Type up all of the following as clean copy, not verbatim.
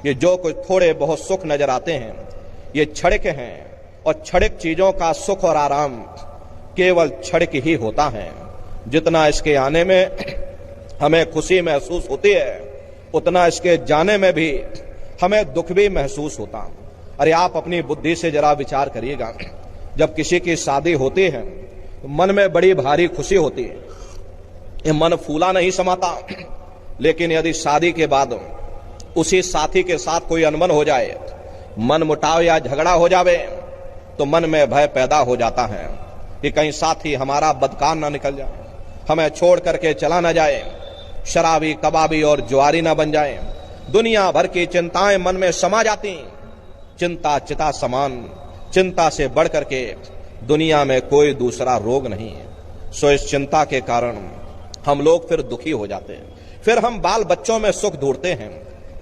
ये जो कुछ थोड़े बहुत सुख नजर आते हैं ये क्षणिक हैं, और क्षणिक चीजों का सुख और आराम केवल क्षणिक ही होता है। जितना इसके आने में हमें खुशी महसूस होती है उतना इसके जाने में भी हमें दुख भी महसूस होता। अरे आप अपनी बुद्धि से जरा विचार करिएगा, जब किसी की शादी होती है तो मन में बड़ी भारी खुशी होती है, ये मन फूला नहीं समाता। लेकिन यदि शादी के बाद उसी साथी के साथ कोई अनबन हो जाए, मन मुटाव या झगड़ा हो जावे, तो मन में भय पैदा हो जाता है कि कहीं साथी हमारा बदकाम ना निकल जाए, हमें छोड़ करके चला ना जाए, शराबी कबाबी और जुआरी ना बन जाए। दुनिया भर की चिंताएं मन में समा जाती। चिंता चिता समान, चिंता से बढ़ करके दुनिया में कोई दूसरा रोग नहीं है। सो इस चिंता के कारण हम लोग फिर दुखी हो जाते हैं। फिर हम बाल बच्चों में सुख ढूंढते हैं।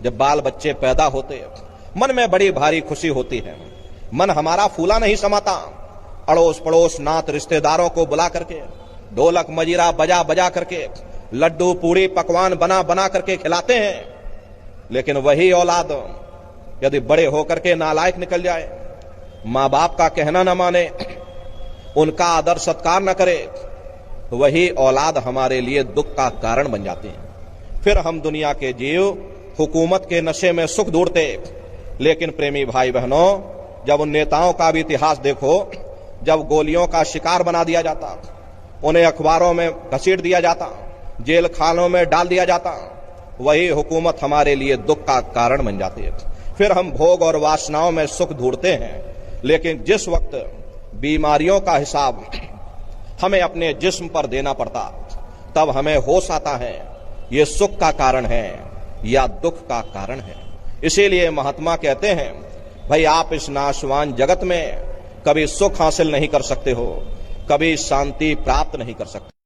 जब बाल बच्चे पैदा होते मन में बड़ी भारी खुशी होती है, मन हमारा फूला नहीं समाता। अड़ोस पड़ोस नात रिश्तेदारों को बुला करके ढोलक मजीरा बजा बजा करके लड्डू पूड़ी पकवान बना बना करके खिलाते हैं। लेकिन वही औलाद यदि बड़े होकर के नालायक निकल जाए, माँ बाप का कहना न माने, उनका आदर सत्कार न करे, तो वही औलाद हमारे लिए दुख का कारण बन जाती है। फिर हम दुनिया के जीव हुकूमत के नशे में सुख ढूंढते। लेकिन प्रेमी भाई बहनों, जब उन नेताओं का भी इतिहास देखो, जब गोलियों का शिकार बना दिया जाता, उन्हें अखबारों में घसीट दिया जाता, जेल खानों में डाल दिया जाता, वही हुकूमत हमारे लिए दुख का कारण बन जाती है। फिर हम भोग और वासनाओं में सुख ढूंढते हैं। लेकिन जिस वक्त बीमारियों का हिसाब हमें अपने जिस्म पर देना पड़ता, तब हमें होश आता है ये सुख का कारण है या दुख का कारण है। इसीलिए महात्मा कहते हैं, भाई आप इस नाशवान जगत में कभी सुख हासिल नहीं कर सकते हो, कभी शांति प्राप्त नहीं कर सकते।